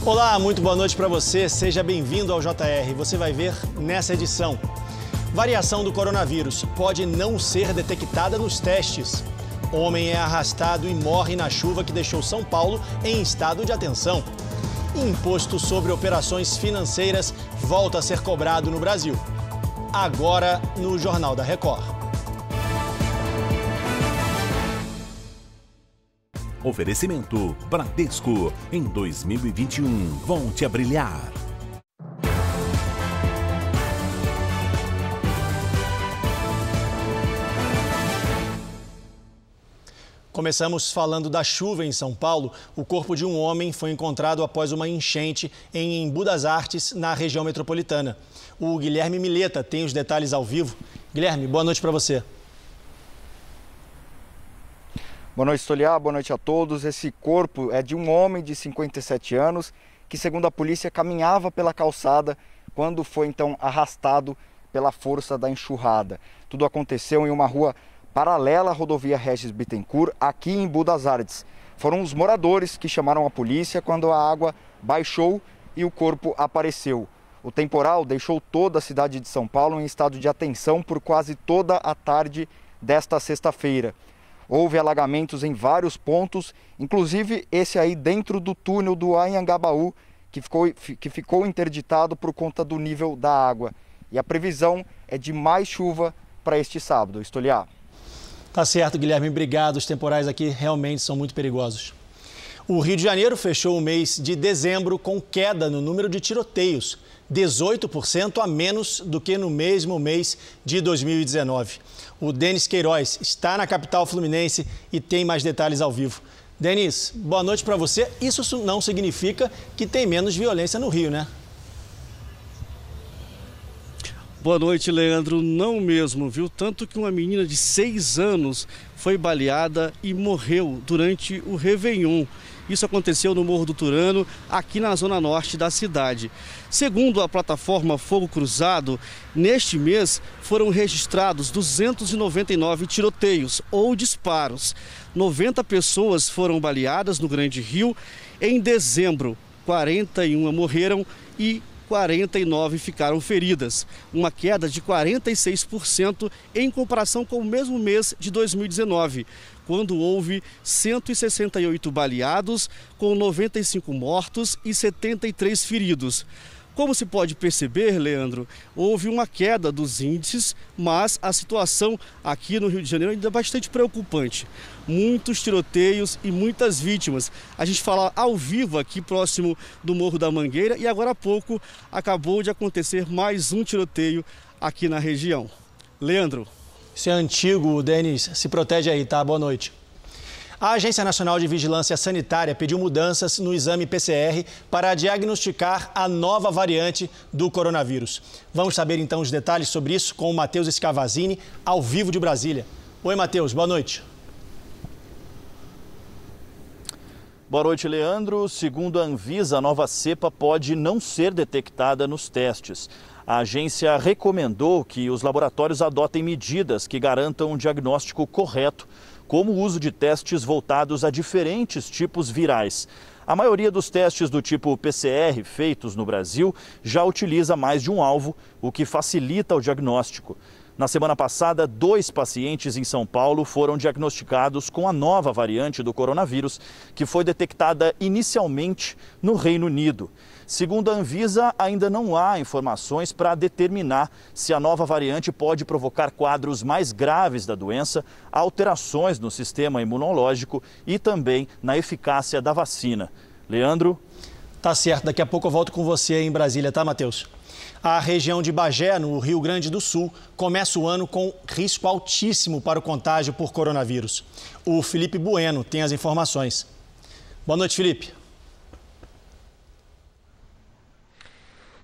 Olá, muito boa noite para você. Seja bem-vindo ao JR. Você vai ver nessa edição. Variação do coronavírus pode não ser detectada nos testes. Homem é arrastado e morre na chuva que deixou São Paulo em estado de atenção. Imposto sobre operações financeiras volta a ser cobrado no Brasil. Agora no Jornal da Record. Oferecimento Bradesco. Em 2021, volte a brilhar. Começamos falando da chuva em São Paulo. O corpo de um homem foi encontrado após uma enchente em Embu das Artes, na região metropolitana. O Guilherme Mileta tem os detalhes ao vivo. Guilherme, boa noite para você. Boa noite, Stoliar. Boa noite a todos. Esse corpo é de um homem de 57 anos que, segundo a polícia, caminhava pela calçada quando foi então arrastado pela força da enxurrada. Tudo aconteceu em uma rua paralela à rodovia Regis Bittencourt, aqui em Embu das Artes. Foram os moradores que chamaram a polícia quando a água baixou e o corpo apareceu. O temporal deixou toda a cidade de São Paulo em estado de atenção por quase toda a tarde desta sexta-feira. Houve alagamentos em vários pontos, inclusive esse aí dentro do túnel do Anhangabaú, que ficou interditado por conta do nível da água. E a previsão é de mais chuva para este sábado. Stoliar. Tá certo, Guilherme. Obrigado. Os temporais aqui realmente são muito perigosos. O Rio de Janeiro fechou o mês de dezembro com queda no número de tiroteios, 18% a menos do que no mesmo mês de 2019. O Denis Queiroz está na capital fluminense e tem mais detalhes ao vivo. Denis, boa noite para você. Isso não significa que tem menos violência no Rio, né? Boa noite, Leandro. Não mesmo, viu? Tanto que uma menina de 6 anos foi baleada e morreu durante o Réveillon. Isso aconteceu no Morro do Turano, aqui na zona norte da cidade. Segundo a plataforma Fogo Cruzado, neste mês foram registrados 299 tiroteios ou disparos. 90 pessoas foram baleadas no Grande Rio. Em dezembro, 41 morreram e 49 ficaram feridas, uma queda de 46% em comparação com o mesmo mês de 2019, quando houve 168 baleados, com 95 mortos e 73 feridos. Como se pode perceber, Leandro, houve uma queda dos índices, mas a situação aqui no Rio de Janeiro ainda é bastante preocupante. Muitos tiroteios e muitas vítimas. A gente fala ao vivo aqui próximo do Morro da Mangueira e agora há pouco acabou de acontecer mais um tiroteio aqui na região. Leandro. Isso é antigo, Denis. Se protege aí, tá? Boa noite. A Agência Nacional de Vigilância Sanitária pediu mudanças no exame PCR para diagnosticar a nova variante do coronavírus. Vamos saber então os detalhes sobre isso com o Matheus Scavazini, ao vivo de Brasília. Oi, Matheus, boa noite. Boa noite, Leandro. Segundo a Anvisa, a nova cepa pode não ser detectada nos testes. A agência recomendou que os laboratórios adotem medidas que garantam um diagnóstico correto, como o uso de testes voltados a diferentes tipos virais. A maioria dos testes do tipo PCR feitos no Brasil já utiliza mais de um alvo, o que facilita o diagnóstico. Na semana passada, 2 pacientes em São Paulo foram diagnosticados com a nova variante do coronavírus, que foi detectada inicialmente no Reino Unido. Segundo a Anvisa, ainda não há informações para determinar se a nova variante pode provocar quadros mais graves da doença, alterações no sistema imunológico e também na eficácia da vacina. Leandro? Tá certo, daqui a pouco eu volto com você em Brasília, tá, Matheus? A região de Bagé, no Rio Grande do Sul, começa o ano com risco altíssimo para o contágio por coronavírus. O Felipe Bueno tem as informações. Boa noite, Felipe.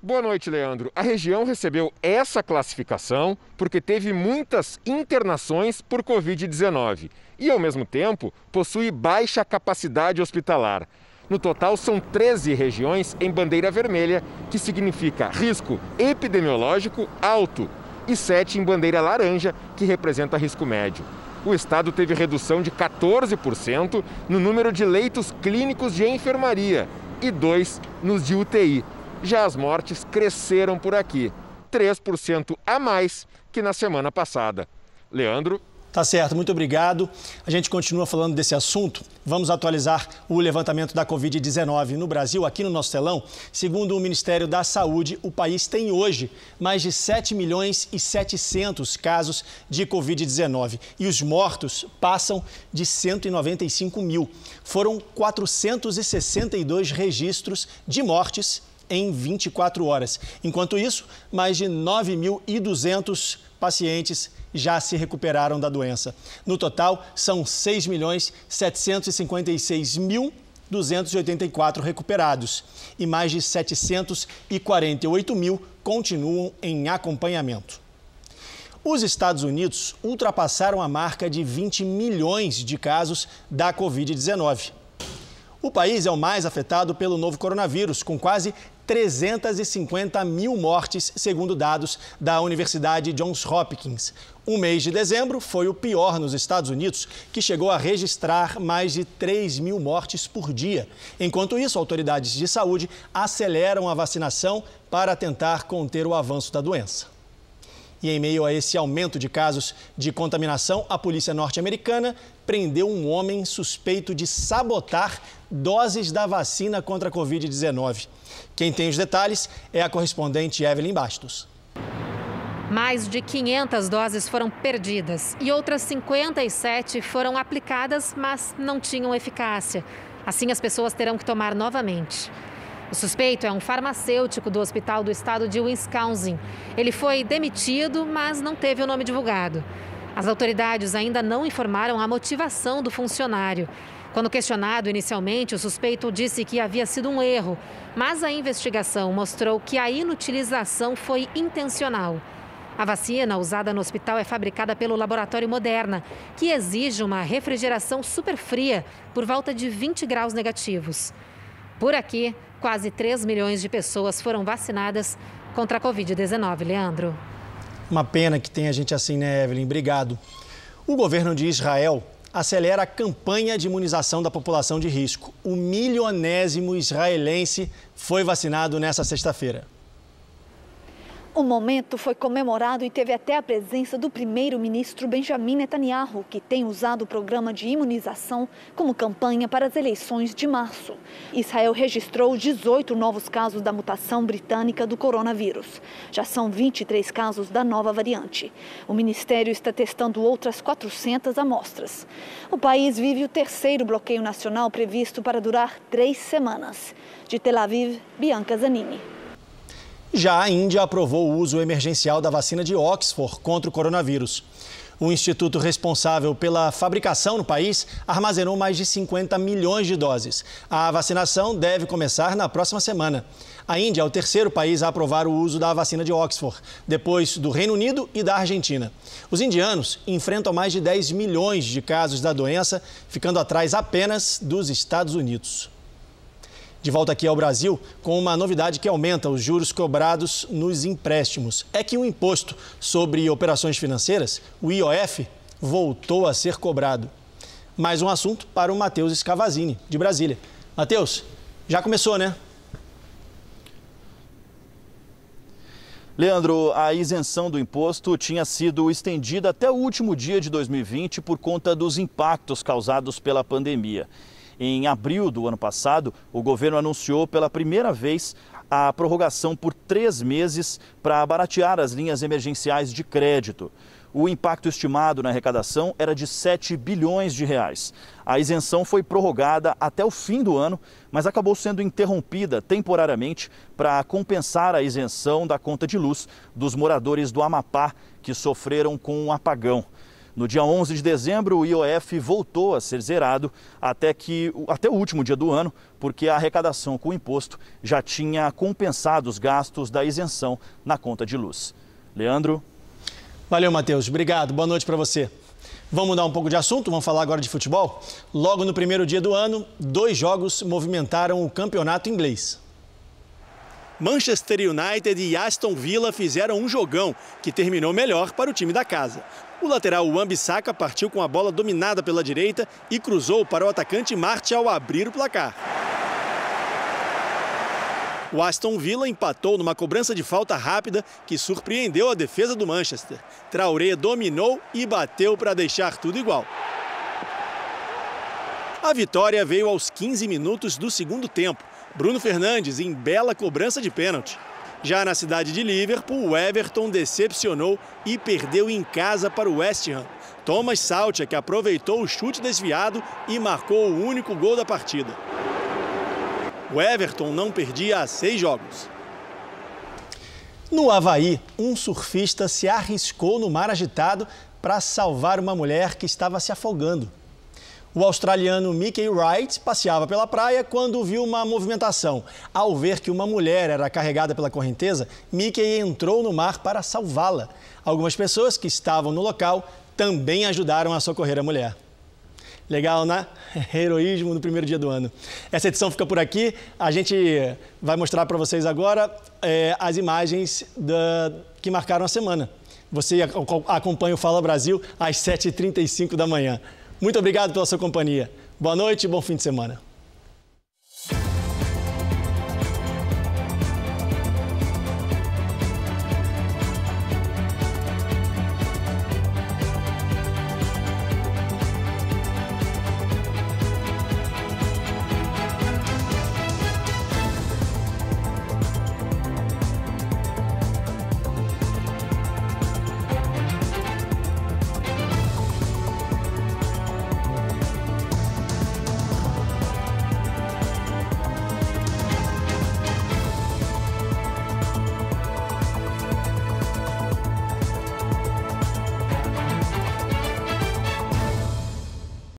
Boa noite, Leandro. A região recebeu essa classificação porque teve muitas internações por Covid-19 e, ao mesmo tempo, possui baixa capacidade hospitalar. No total, são 13 regiões em bandeira vermelha, que significa risco epidemiológico alto, e 7 em bandeira laranja, que representa risco médio. O estado teve redução de 14% no número de leitos clínicos de enfermaria e 2 nos de UTI. Já as mortes cresceram por aqui, 3% a mais que na semana passada. Leandro? Tá certo, muito obrigado. A gente continua falando desse assunto. Vamos atualizar o levantamento da Covid-19 no Brasil, aqui no nosso telão. Segundo o Ministério da Saúde, o país tem hoje mais de 7.700.000 casos de Covid-19 e os mortos passam de 195 mil. Foram 462 registros de mortes em 24 horas. Enquanto isso, mais de 9.200 pacientes já se recuperaram da doença. No total, são 6.756.284 recuperados e mais de 748 mil continuam em acompanhamento. Os Estados Unidos ultrapassaram a marca de 20 milhões de casos da Covid-19. O país é o mais afetado pelo novo coronavírus, com quase 350 mil mortes, segundo dados da Universidade Johns Hopkins. O mês de dezembro foi o pior nos Estados Unidos, que chegou a registrar mais de 3 mil mortes por dia. Enquanto isso, autoridades de saúde aceleram a vacinação para tentar conter o avanço da doença. E em meio a esse aumento de casos de contaminação, a polícia norte-americana prendeu um homem suspeito de sabotar doses da vacina contra a Covid-19. Quem tem os detalhes é a correspondente Evelyn Bastos. Mais de 500 doses foram perdidas e outras 57 foram aplicadas, mas não tinham eficácia. Assim, as pessoas terão que tomar novamente. O suspeito é um farmacêutico do Hospital do Estado de Wisconsin. Ele foi demitido, mas não teve o nome divulgado. As autoridades ainda não informaram a motivação do funcionário. Quando questionado inicialmente, o suspeito disse que havia sido um erro, mas a investigação mostrou que a inutilização foi intencional. A vacina usada no hospital é fabricada pelo laboratório Moderna, que exige uma refrigeração super fria por volta de 20 graus negativos. Por aqui, quase 3 milhões de pessoas foram vacinadas contra a Covid-19, Leandro. Uma pena que tenha gente assim, né, Evelyn? Obrigado. O governo de Israel acelera a campanha de imunização da população de risco. O milionésimo israelense foi vacinado nesta sexta-feira. O momento foi comemorado e teve até a presença do primeiro-ministro Benjamin Netanyahu, que tem usado o programa de imunização como campanha para as eleições de março. Israel registrou 18 novos casos da mutação britânica do coronavírus. Já são 23 casos da nova variante. O ministério está testando outras 400 amostras. O país vive o terceiro bloqueio nacional previsto para durar 3 semanas. De Tel Aviv, Bianca Zanini. Já a Índia aprovou o uso emergencial da vacina de Oxford contra o coronavírus. O instituto responsável pela fabricação no país armazenou mais de 50 milhões de doses. A vacinação deve começar na próxima semana. A Índia é o terceiro país a aprovar o uso da vacina de Oxford, depois do Reino Unido e da Argentina. Os indianos enfrentam mais de 10 milhões de casos da doença, ficando atrás apenas dos Estados Unidos. De volta aqui ao Brasil, com uma novidade que aumenta os juros cobrados nos empréstimos. É que o imposto sobre operações financeiras, o IOF, voltou a ser cobrado. Mais um assunto para o Matheus Scavazini, de Brasília. Matheus, já começou, né? Leandro, a isenção do imposto tinha sido estendida até o último dia de 2020 por conta dos impactos causados pela pandemia. Em abril do ano passado, o governo anunciou pela primeira vez a prorrogação por 3 meses para baratear as linhas emergenciais de crédito. O impacto estimado na arrecadação era de 7 bilhões de reais. A isenção foi prorrogada até o fim do ano, mas acabou sendo interrompida temporariamente para compensar a isenção da conta de luz dos moradores do Amapá que sofreram com um apagão. No dia 11 de dezembro, o IOF voltou a ser zerado até o último dia do ano, porque a arrecadação com o imposto já tinha compensado os gastos da isenção na conta de luz. Leandro? Valeu, Matheus. Obrigado. Boa noite para você. Vamos mudar um pouco de assunto, vamos falar agora de futebol. Logo no primeiro dia do ano, 2 jogos movimentaram o campeonato inglês. Manchester United e Aston Villa fizeram um jogão que terminou melhor para o time da casa. O lateral Wan-Bissaka partiu com a bola dominada pela direita e cruzou para o atacante Martial abrir o placar. O Aston Villa empatou numa cobrança de falta rápida que surpreendeu a defesa do Manchester. Traoré dominou e bateu para deixar tudo igual. A vitória veio aos 15 minutos do segundo tempo. Bruno Fernandes em bela cobrança de pênalti. Já na cidade de Liverpool, o Everton decepcionou e perdeu em casa para o West Ham. Thomas Soucek, que aproveitou o chute desviado e marcou o único gol da partida. O Everton não perdia há 6 jogos. No Havaí, um surfista se arriscou no mar agitado para salvar uma mulher que estava se afogando. O australiano Mickey Wright passeava pela praia quando viu uma movimentação. Ao ver que uma mulher era carregada pela correnteza, Mickey entrou no mar para salvá-la. Algumas pessoas que estavam no local também ajudaram a socorrer a mulher. Legal, né? Heroísmo no primeiro dia do ano. Essa edição fica por aqui. A gente vai mostrar para vocês agora as imagens que marcaram a semana. Você acompanha o Fala Brasil às 7h35 da manhã. Muito obrigado pela sua companhia. Boa noite e bom fim de semana.